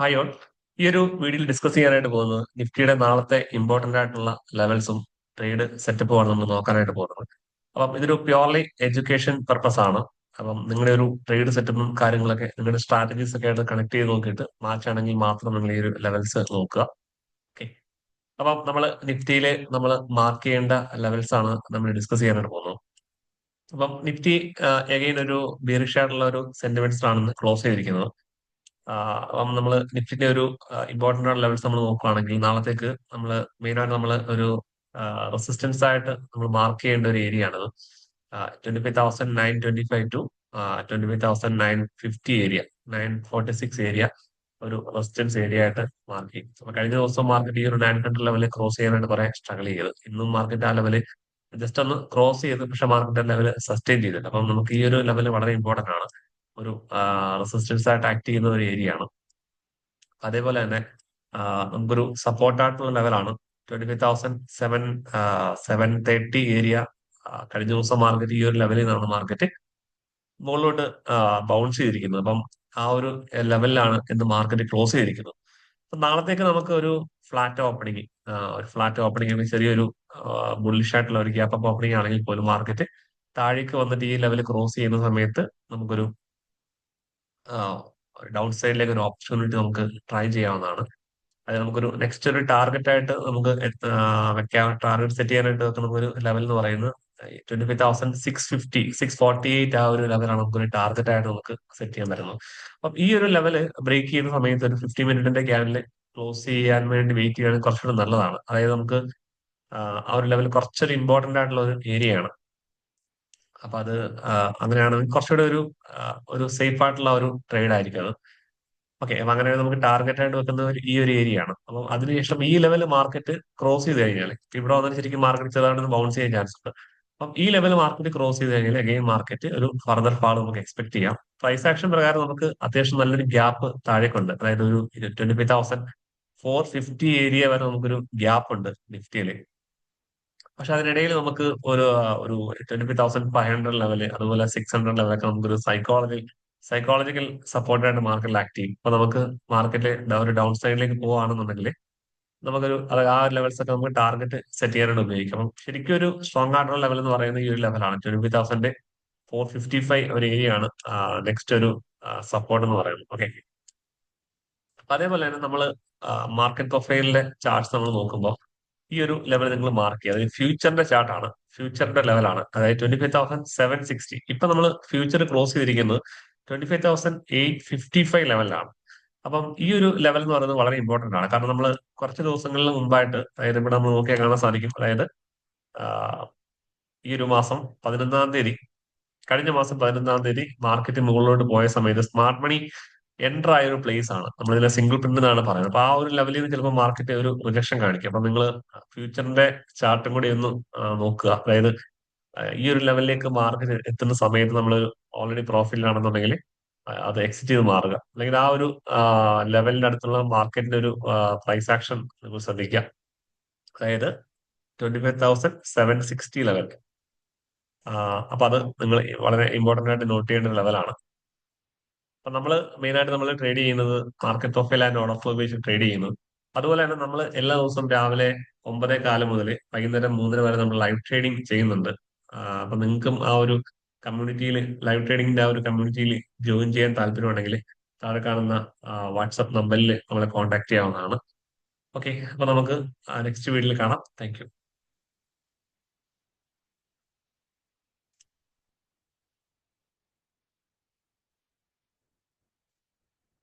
Hi all. ഈ ഒരു വീഡിയോയിൽ ഡിസ്കസ് ചെയ്യാനായിട്ട് പോകുന്നത് നിഫ്റ്റിയുടെ നാളത്തെ ഇമ്പോർട്ടന്റ് ആയിട്ടുള്ള ലെവൽസും ട്രേഡ് സെറ്റപ്പുമാണ് നമ്മൾ നോക്കാനായിട്ട് പോകുന്നത്. അപ്പം ഇതൊരു പ്യോർലി എഡ്യൂക്കേഷൻ പർപ്പസ് ആണ്. അപ്പം നിങ്ങളുടെ ഒരു ട്രേഡ് സെറ്റപ്പും കാര്യങ്ങളൊക്കെ നിങ്ങളുടെ സ്ട്രാറ്റജീസ് ഒക്കെ ആയിട്ട് കണക്ട് ചെയ്ത് നോക്കിയിട്ട് മാച്ച് ആണെങ്കിൽ മാത്രം നിങ്ങൾ ഈ ഒരു ലെവൽസ് നോക്കുക. ഓക്കെ. അപ്പം നമ്മൾ നിഫ്റ്റിയിലെ നമ്മൾ മാർക്ക് ചെയ്യേണ്ട ലെവൽസ് ആണ് നമ്മൾ ഡിസ്കസ് ചെയ്യാനായിട്ട് പോകുന്നത്. അപ്പം നിഫ്റ്റി എഗെയിൻ ഒരു ബിയറിഷ് ആയിട്ടുള്ള ഒരു സെന്റിമെന്റ്സ് ആണ് ക്ലോസ് ചെയ്തിരിക്കുന്നത്. അപ്പം നമ്മൾ നിഫ്റ്റിന്റെ ഒരു ഇമ്പോർട്ടന്റ് ആയിട്ടുള്ള ലെവൽസ് നമ്മൾ നോക്കുകയാണെങ്കിൽ നാളത്തേക്ക് നമ്മൾ മെയിൻ ആയിട്ട് നമ്മൾ ഒരു റെസിസ്റ്റൻസ് ആയിട്ട് നമ്മൾ മാർക്ക് ചെയ്യേണ്ട ഒരു ഏരിയ ആണത്. 25,925 ടു 25,950 ഏരിയ, 946 ഏരിയ ഒരു റെസിസ്റ്റൻസ് ഏരിയ ആയിട്ട് മാർക്ക് ചെയ്യും. അപ്പൊ കഴിഞ്ഞ ദിവസം മാർക്കറ്റ് ഈ ഒരു 900 ലെവലിൽ ക്രോസ് ചെയ്യാനായിട്ട് കുറെ സ്ട്രഗിൾ ചെയ്ത്, ഇന്നും മാർക്കറ്റ് ആ ലെവല് ജസ്റ്റ് ഒന്ന് ക്രോസ് ചെയ്ത്, പക്ഷെ മാർക്കറ്റ് ലെവല് സസ്റ്റെയിൻ ചെയ്തിട്ട്. അപ്പം നമുക്ക് ഈ ഒരു ലെവല് വളരെ ഇമ്പോർട്ടന്റ് ആണ്. ഒരു റെസിസ്റ്റൻസ് ആയിട്ട് ആക്ട് ചെയ്യുന്ന ഒരു ഏരിയ ആണ്. അതേപോലെ തന്നെ നമുക്കൊരു സപ്പോർട്ടായിട്ടുള്ള ലെവലാണ് 25,730 ഏരിയ. കഴിഞ്ഞ ദിവസം മാർക്കറ്റ് ഈ ഒരു ലെവലിൽ നിന്നാണ് മാർക്കറ്റ് മുകളിലോട്ട് ബൗൺസ് ചെയ്തിരിക്കുന്നത്. അപ്പം ആ ഒരു ലെവലിലാണ് ഇന്ന് മാർക്കറ്റ് ക്ലോസ് ചെയ്തിരിക്കുന്നത്. അപ്പൊ നാളത്തേക്ക് നമുക്ക് ഒരു ഫ്ലാറ്റ് ഓപ്പണിംഗ്, ഒരു ഫ്ലാറ്റ് ഓപ്പണിംഗ്, ചെറിയൊരു ബുള്ളിഷ് ആയിട്ടുള്ള ഒരു ഗ്യാപ്പ് അപ്പ് ഓപ്പണിംഗ് ആണെങ്കിൽ പോലും മാർക്കറ്റ് താഴേക്ക് വന്നിട്ട് ഈ ലെവൽ ക്രോസ് ചെയ്യുന്ന സമയത്ത് നമുക്കൊരു ഡൗൺ സൈഡിലേക്ക് ഒരു ഓപ്പർച്യൂണിറ്റി നമുക്ക് ട്രൈ ചെയ്യാവുന്നതാണ്. അത് നമുക്കൊരു നെക്സ്റ്റ് ഒരു ടാർഗറ്റ് ആയിട്ട് നമുക്ക് വെക്കാം. ടാർഗറ്റ് സെറ്റ് ചെയ്യാനായിട്ട് വെക്കുന്ന ഒരു ലെവൽ എന്ന് പറയുന്നത് 25,650 648 ആ ഒരു ലെവലാണ് നമുക്കൊരു ടാർഗറ്റ് ആയിട്ട് നമുക്ക് സെറ്റ് ചെയ്യാൻ പറ്റുന്നത്. അപ്പം ഈ ഒരു ലെവല് ബ്രേക്ക് ചെയ്യുന്ന സമയത്ത് ഒരു 50 മിനിറ്റിന്റെ ക്യാനിൽ ക്ലോസ് ചെയ്യാൻ വേണ്ടി വെയിറ്റ് ചെയ്യുകയാണെങ്കിൽ കുറച്ചുകൂടി നല്ലതാണ്. അതായത് നമുക്ക് ആ ഒരു ലെവൽ കുറച്ചൊരു ഇമ്പോർട്ടന്റ് ആയിട്ടുള്ള ഒരു ഏരിയ ആണ്. അപ്പൊ അത് അങ്ങനെയാണെങ്കിൽ കുറച്ചുകൂടി ഒരു സേഫ് ആയിട്ടുള്ള ഒരു ട്രേഡ് ആയിരിക്കും അത്. ഓക്കെ. അപ്പൊ അങ്ങനെ നമുക്ക് ടാർഗറ്റ് ആയിട്ട് വെക്കുന്ന ഈ ഒരു ഏരിയ ആണ്. അപ്പം അതിനുശേഷം ഈ ലെവൽ മാർക്കറ്റ് ക്രോസ് ചെയ്ത് കഴിഞ്ഞാൽ ഇവിടെ വന്നിട്ട് ശരിക്കും മാർക്കറ്റ് ചെറുതായിട്ട് ബൗൺസ് ചെയ്യാൻ ചാൻസ് ഉണ്ട്. അപ്പം ഈ ലെവൽ മാർക്കറ്റ് ക്രോസ് ചെയ്ത് കഴിഞ്ഞാൽ അഗെയിൻ മാർക്കറ്റ് ഒരു ഫർദർ ഫാൾ നമുക്ക് എക്സ്പെക്ട് ചെയ്യാം. പ്രൈസ് ആക്ഷൻ പ്രകാരം നമുക്ക് അത്യാവശ്യം നല്ലൊരു ഗ്യാപ്പ് താഴേക്കുണ്ട്. അതായത് ഒരു 25,450 ഏരിയ വരെ നമുക്കൊരു ഗ്യാപ്പ് ഉണ്ട് നിഫ്റ്റിയില്. പക്ഷെ അതിനിടയിൽ നമുക്ക് ഒരു 25,500 ലെവല്, അതുപോലെ 600 ലെവലൊക്കെ നമുക്കൊരു സൈക്കോളജിക്കൽ സപ്പോർട്ടായിട്ട് മാർക്കറ്റിൽ ആക്ട് ചെയ്യും. അപ്പൊ നമുക്ക് മാർക്കറ്റ് ഒരു ഡൗൺ സൈഡിലേക്ക് പോവുകയാണെന്നുണ്ടെങ്കിൽ നമുക്കൊരു ആ ലെവൽസ് ഒക്കെ നമുക്ക് ടാർഗറ്റ് സെറ്റ് ചെയ്യാനായിട്ട് ഉപയോഗിക്കാം. അപ്പം ശരിക്കും ഒരു സ്ട്രോങ് ആയിട്ടുള്ള ലെവൽ എന്ന് പറയുന്നത് ഈ ഒരു ലെവലാണ്. 25,455 ഒരു ഏരിയ ആണ് നെക്സ്റ്റ് ഒരു സപ്പോർട്ട് എന്ന് പറയുന്നത്. ഓക്കെ. അതേപോലെ തന്നെ നമ്മൾ മാർക്കറ്റ് പ്രൊഫൈലിന്റെ ചാർട്ട്സ് നമ്മൾ നോക്കുമ്പോൾ ഈ ഒരു ലെവൽ നിങ്ങൾ മാർക്ക് ചെയ്യുക. അതായത് ഫ്യൂച്ചറിന്റെ ചാർട്ടാണ്, ഫ്യൂച്ചറിന്റെ ലെവലാണ്. അതായത് 25,760. ഇപ്പൊ നമ്മൾ ഫ്യൂച്ചർ ക്ലോസ് ചെയ്തിരിക്കുന്നത് 25,855 ലെവലിലാണ്. അപ്പം ഈ ഒരു ലെവൽ എന്ന് പറയുന്നത് വളരെ ഇമ്പോർട്ടന്റ് ആണ്. കാരണം നമ്മൾ കുറച്ച് ദിവസങ്ങളിൽ മുമ്പായിട്ട്, അതായത് ഇവിടെ നമ്മൾ നോക്കിയാൽ കാണാൻ സാധിക്കും, അതായത് ആ, ഈ ഒരു മാസം 11-ാം തീയതി, കഴിഞ്ഞ മാസം 11-ാം തീയതി മാർക്കറ്റ് മുകളിലോട്ട് പോയ സമയത്ത് സ്മാർട്ട് മണി എൻ്റർ ആയ ഒരു പ്ലേസ് ആണ്. നമ്മൾ ഇതിനെ സിംഗിൾ പ്രിന്റ് എന്നാണ് പറയുന്നത്. അപ്പൊ ആ ഒരു ലെവലിൽ നിന്ന് ചിലപ്പോൾ മാർക്കറ്റ് ഒരു റിജക്ഷൻ കാണിക്കും. അപ്പൊ നിങ്ങൾ ഫ്യൂച്ചറിന്റെ ചാർട്ടും കൂടി ഒന്ന് നോക്കുക. അതായത് ഈ ഒരു ലെവലിലേക്ക് മാർക്കറ്റ് എത്തുന്ന സമയത്ത് നമ്മൾ ഓൾറെഡി പ്രോഫിറ്റിലാണെന്നുണ്ടെങ്കിൽ അത് എക്സിറ്റ് ചെയ്ത് മാറുക. അല്ലെങ്കിൽ ആ ഒരു ലെവലിന്റെ അടുത്തുള്ള മാർക്കറ്റിന്റെ ഒരു പ്രൈസ് ആക്ഷൻ നിങ്ങൾ ശ്രദ്ധിക്കുക. അതായത് 25,760 ലെവൽ. അപ്പൊ അത് നിങ്ങൾ വളരെ ഇമ്പോർട്ടന്റ് ആയിട്ട് നോട്ട് ചെയ്യേണ്ട ലെവലാണ്. അപ്പൊ നമ്മൾ മെയിൻ ആയിട്ട് നമ്മൾ ട്രേഡ് ചെയ്യുന്നത് market profile and order flow Basil trade ചെയ്യുന്നത്. അതുപോലെ തന്നെ നമ്മൾ എല്ലാ ദിവസവും രാവിലെ 9:15 മുതൽ വൈകുന്നേരം 3:00 വരെ നമ്മൾ ലൈവ് ട്രേഡിംഗ് ചെയ്യുന്നുണ്ട്. അപ്പൊ നിങ്ങൾക്കും ആ ഒരു കമ്മ്യൂണിറ്റിയിൽ, ലൈവ് ട്രേഡിംഗിന്റെ ആ ഒരു കമ്മ്യൂണിറ്റിയിൽ ജോയിൻ ചെയ്യാൻ താല്പര്യമുണ്ടെങ്കിൽ താഴെ കാണുന്ന വാട്സപ്പ് നമ്പറിൽ നമ്മളെ കോൺടാക്ട് ചെയ്യാവുന്നതാണ്. ഓക്കെ. അപ്പൊ നമുക്ക് നെക്സ്റ്റ് വീഡിയോയിൽ കാണാം. Thank you.